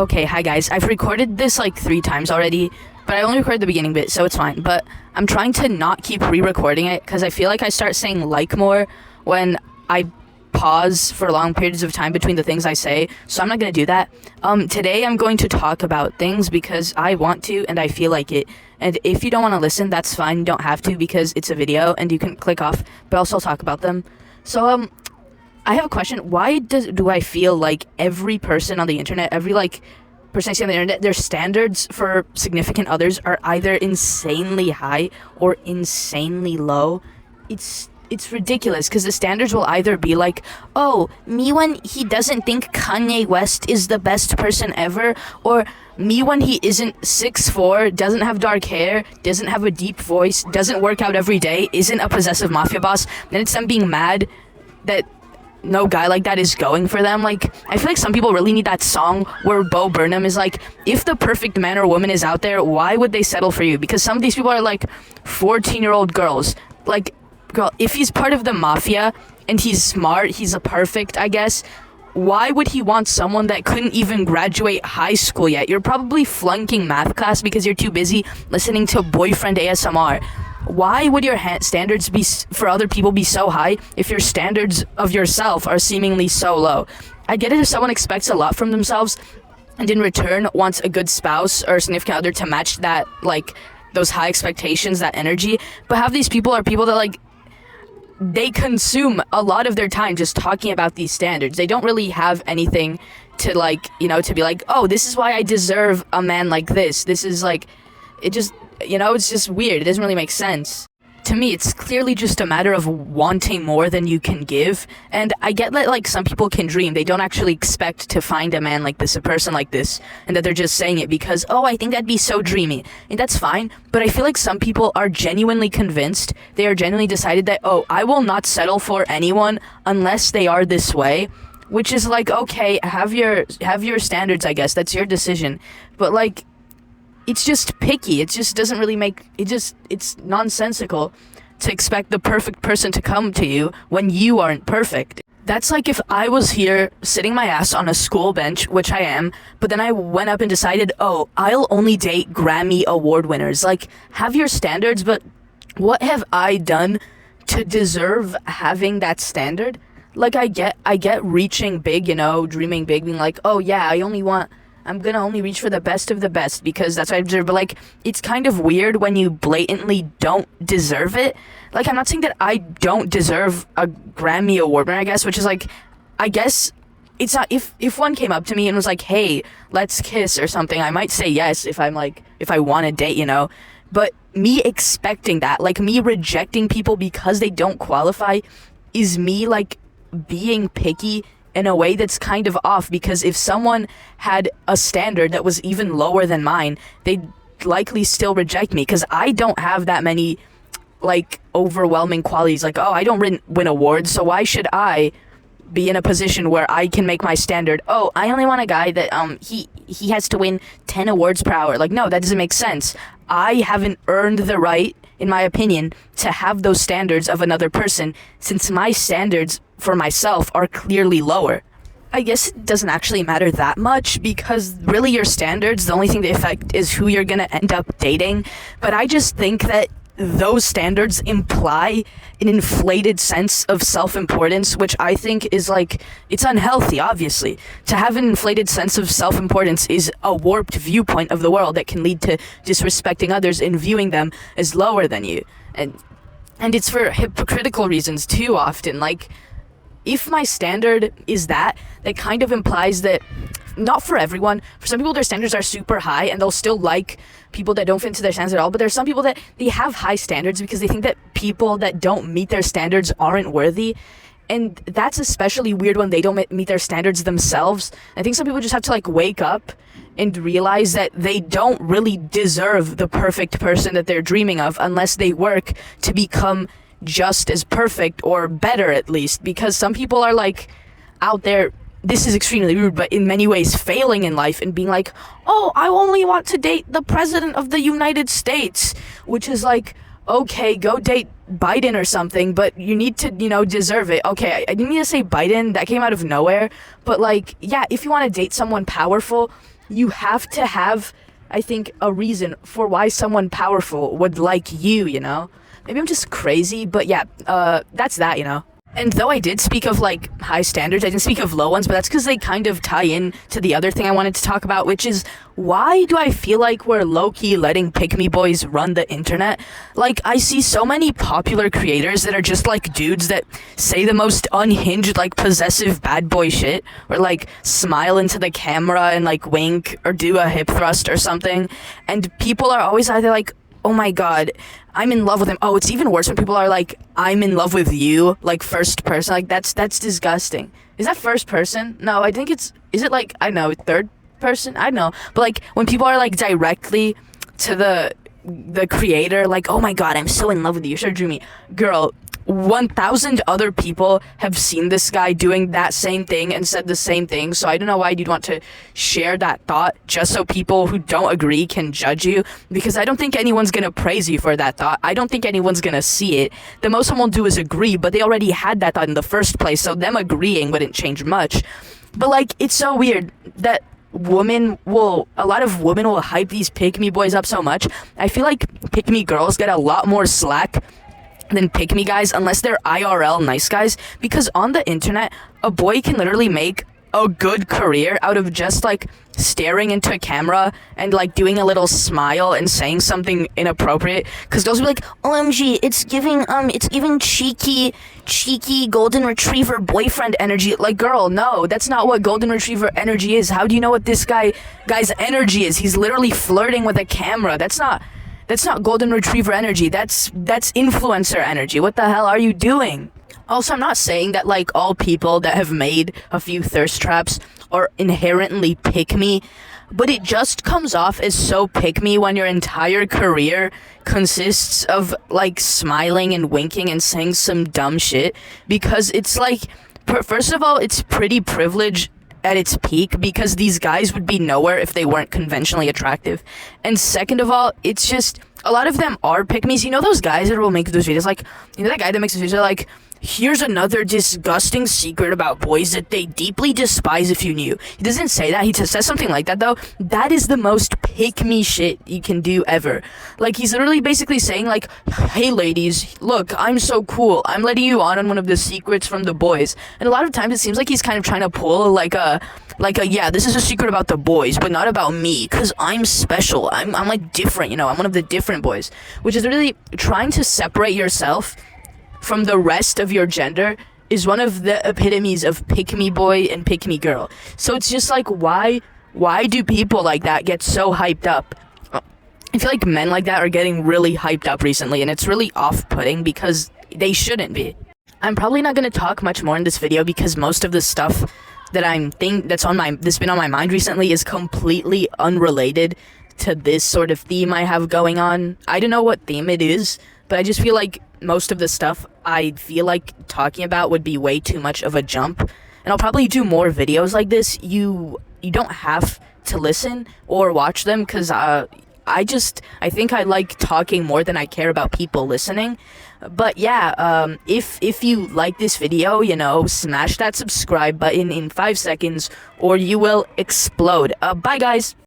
Okay, hi guys. I've recorded this like 3 times already, but I only recorded the beginning bit, so it's fine. But I'm trying to not keep re-recording it because I feel like I start saying like more when I pause for long periods of time between the things I say, so I'm not going to do that. Today I'm going to talk about things because I want to and I feel like it. And if you don't want to listen, that's fine. You don't have to because it's a video and you can click off, but I'll still talk about them. So, I have a question. Why do I feel like every person on the internet, every person I see on the internet, their standards for significant others are either insanely high or insanely low? It's ridiculous because the standards will either be like, oh, me when he doesn't think Kanye West is the best person ever, or me when he isn't 6'4", doesn't have dark hair, doesn't have a deep voice, doesn't work out every day, isn't a possessive mafia boss. Then it's them being mad that no guy like that is going for them. Like, I feel like some people really need that song where Bo Burnham is like, if the perfect man or woman is out there, why would they settle for you? Because some of these people are like 14-year-old girls. Like, girl, if he's part of the mafia and he's smart, he's a perfect, I guess, why would he want someone that couldn't even graduate high school yet? You're probably flunking math class because you're too busy listening to boyfriend ASMR. Why would your standards be for other people be so high if your standards of yourself are seemingly so low? I get it if someone expects a lot from themselves and in return wants a good spouse or significant other to match that, like, those high expectations, that energy. But half these people are people that, like, they consume a lot of their time just talking about these standards. They don't really have anything to, like, to be like, oh, this is why I deserve a man like this. This is, like, it just, it's just weird. It doesn't really make sense. To me, it's clearly just a matter of wanting more than you can give. And I get that, like, some people can dream. They don't actually expect to find a man like this, a person like this, and that they're just saying it because, oh, I think that'd be so dreamy. And that's fine. But I feel like some people are genuinely convinced. They are genuinely decided that, oh, I will not settle for anyone unless they are this way. Which is like, okay, have your standards, I guess. That's your decision. But, like, it's just picky. It just doesn't really it's nonsensical to expect the perfect person to come to you when you aren't perfect. That's like if I was here sitting my ass on a school bench, which I am, but then I went up and decided, oh, I'll only date Grammy award winners. Like, have your standards, but what have I done to deserve having that standard? Like, I get reaching big, dreaming big, being like, oh yeah, I'm gonna only reach for the best of the best because that's what I deserve. But, like, it's kind of weird when you blatantly don't deserve it. Like, I'm not saying that I don't deserve a Grammy award winner, I guess, which is like, I guess it's not, if one came up to me and was like, hey, let's kiss or something, I might say yes if I want to date, But me expecting that, like, me rejecting people because they don't qualify is me, like, being picky in a way that's kind of off, because if someone had a standard that was even lower than mine, they'd likely still reject me, because I don't have that many, like, overwhelming qualities. Like, oh, I don't win awards, so why should I be in a position where I can make my standard, oh, I only want a guy that, he has to win 10 awards per hour. Like, no, that doesn't make sense. I haven't earned the right, in my opinion, to have those standards of another person, since my standards for myself are clearly lower. I guess it doesn't actually matter that much, because really your standards, the only thing they affect is who you're gonna end up dating. But I just think that those standards imply an inflated sense of self-importance, which I think is, like, it's unhealthy, obviously. To have an inflated sense of self-importance is a warped viewpoint of the world that can lead to disrespecting others and viewing them as lower than you. And it's for hypocritical reasons too often. Like, if my standard is that kind of implies that, not for everyone, for some people their standards are super high and they'll still like people that don't fit into their standards at all, but there's some people that they have high standards because they think that people that don't meet their standards aren't worthy. And that's especially weird when they don't meet their standards themselves. I think some people just have to, like, wake up and realize that they don't really deserve the perfect person that they're dreaming of unless they work to become just as perfect, or better at least, because some people are, like, out there, this is extremely rude, but in many ways failing in life and being like, oh, I only want to date the president of the United States, which is like, okay, go date Biden or something, but you need to, deserve it. Okay, I didn't mean to say Biden, that came out of nowhere, but, like, yeah, if you want to date someone powerful, you have to have, I think, a reason for why someone powerful would like you, you know? Maybe I'm just crazy, but yeah, that's that, you know? And though I did speak of, like, high standards, I didn't speak of low ones, but that's because they kind of tie in to the other thing I wanted to talk about, which is, why do I feel like we're low-key letting pick-me boys run the internet? Like, I see so many popular creators that are just, like, dudes that say the most unhinged, like, possessive bad boy shit, or, like, smile into the camera and, like, wink, or do a hip thrust or something, and people are always either like, oh my god, I'm in love with him. Oh, it's even worse when people are like, I'm in love with you, like first person. Like, that's disgusting. Is that first person? No, I think is it like, I don't know, third person? I don't know. But like, when people are like directly to the creator, like, oh my god, I'm so in love with you, sure drew me. Girl, 1,000 other people have seen this guy doing that same thing and said the same thing, so I don't know why you'd want to share that thought just so people who don't agree can judge you, because I don't think anyone's gonna praise you for that thought. I don't think anyone's gonna see it. The most someone will do is agree, but they already had that thought in the first place, so them agreeing wouldn't change much. But like, it's so weird that a lot of women will hype these pick-me boys up so much. I feel like pick-me girls get a lot more slack than pick-me guys, unless they're IRL nice guys, because on the internet, a boy can literally make a good career out of just, like, staring into a camera and, like, doing a little smile and saying something inappropriate, because girls will be like, OMG, it's giving cheeky golden retriever boyfriend energy. Like, girl, no, that's not what golden retriever energy is. How do you know what this guy's energy is? He's literally flirting with a camera. That's not golden retriever energy. That's influencer energy. What the hell are you doing? Also, I'm not saying that, like, all people that have made a few thirst traps are inherently pick-me, but it just comes off as so pick-me when your entire career consists of, like, smiling and winking and saying some dumb shit, because it's like, first of all, it's pretty privileged at its peak, because these guys would be nowhere if they weren't conventionally attractive. And second of all, it's just, a lot of them are pick-me's. You know those guys that will make those videos, like, you know that guy that makes those videos like, here's another disgusting secret about boys that they deeply despise if you knew. He doesn't say that. He just says something like that, though. That is the most pick-me shit you can do ever. Like, he's literally basically saying, like, hey, ladies, look, I'm so cool. I'm letting you on one of the secrets from the boys. And a lot of times it seems like he's kind of trying to pull, yeah, this is a secret about the boys, but not about me, because I'm special. I'm like, different, you know? I'm one of the different boys. Which is really trying to separate yourself from the rest of your gender is one of the epitomes of pick-me boy and pick-me girl. So it's just like, why do people like that get so hyped up? I feel like men like that are getting really hyped up recently, and it's really off-putting because they shouldn't be. I'm probably not going to talk much more in this video because most of the stuff that that's been on my mind recently is completely unrelated to this sort of theme I have going on. I don't know what theme it is, but I just feel like most of the stuff I feel like talking about would be way too much of a jump, and I'll probably do more videos like this. You don't have to listen or watch them, because I think I like talking more than I care about people listening. But yeah, if you like this video, you know, smash that subscribe button in 5 seconds or you will explode. Bye guys!